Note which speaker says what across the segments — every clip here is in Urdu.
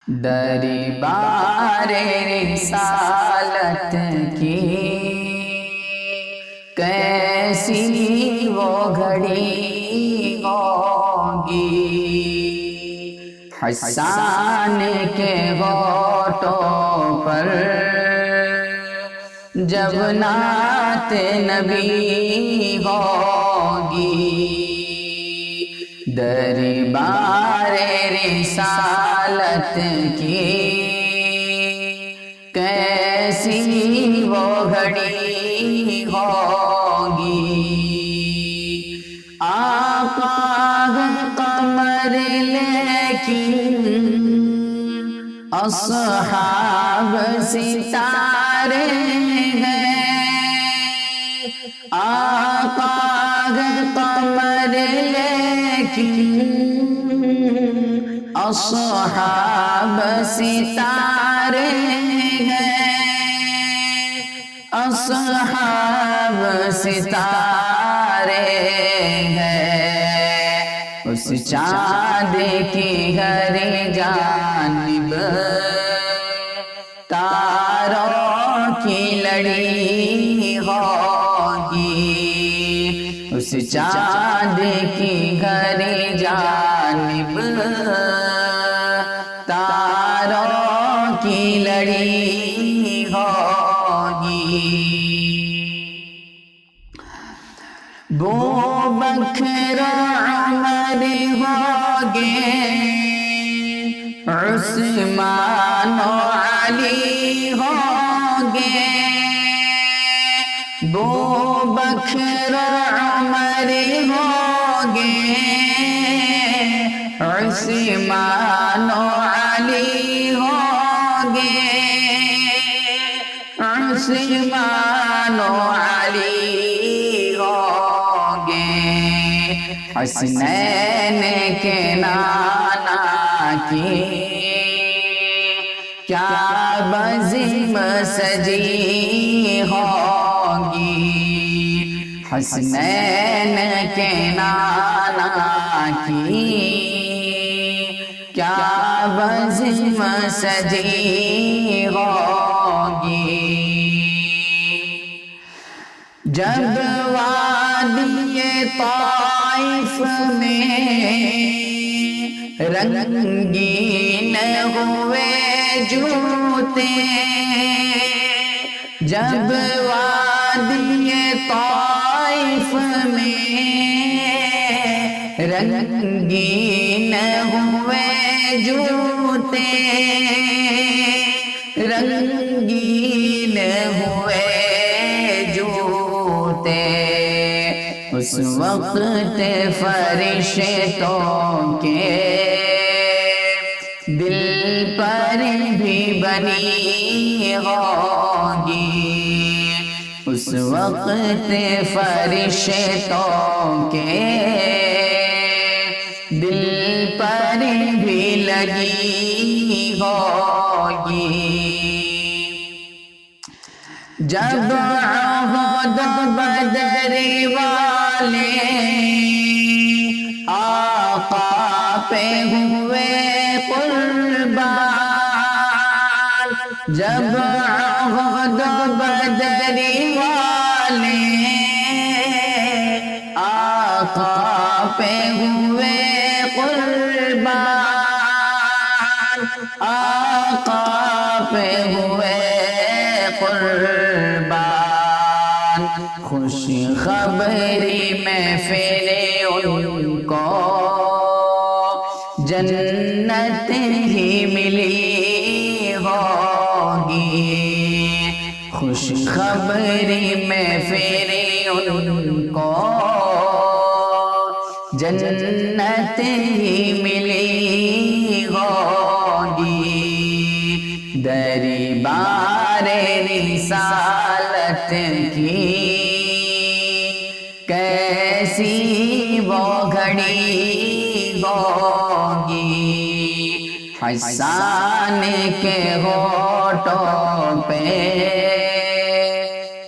Speaker 1: دربار رسالت کی کیسی وہ گھڑی ہوگی، حسان کے ہونٹوں پر جب نعت نبی ہوگی، دربار رسالت کی کیسی وہ گھڑی ہوگی، آقا ہے قمر لیکن اصحاب ستارے ہیں، آقا ہے قمر لیکن اصحاب ستارے ہیں، اصحاب ستارے ہیں، اس چاند کی ہر جانب تاروں کی لڑی ہوگی، اس چاند کی ہر جانب تاروں کی لڑی ہوگی، بوبکر عمر ہوگے، عثمان و علی ہوگے، بوبکر عمر ہوگے، عثمان و علی ہوگے، عثمان و علی ہوگے، حسنین کے نانا کی کیا بزم سجی ہوگی، حسنین کے نانا کی کیا بزم سجی ہوگی، جب وادی طائف میں رنگین ہوئے جوتے، جب وادی طائف میں رنگین ہوئے جوتے، رنگین ہوئے جوتے، اس وقت فرشتوں کے دل پر بھی بنی ہوگی، اس وقت فرشتوں کے دل پر بھی لگی ہوگی، جب عہد بدر والے آقا پہ ہوئے قربان، جب عہد بدر والے آقا پہ ہوئے قربان، آقا پہ ہوئے قربان، خوش خبری میں پھرے ان کو جنت ہی ملی ہوگی، خوش خبری میں پھرے ان کو جنت ہی ملی ہوگی، دربار رسالت کی کیسی وہ گھڑی ہوگی، حسان کے ہونٹوں پہ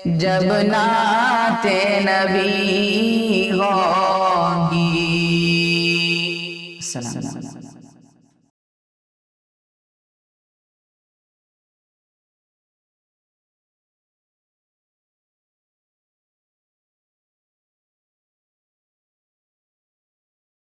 Speaker 1: جب نعت نبی ہوگی۔ السلام علیکم۔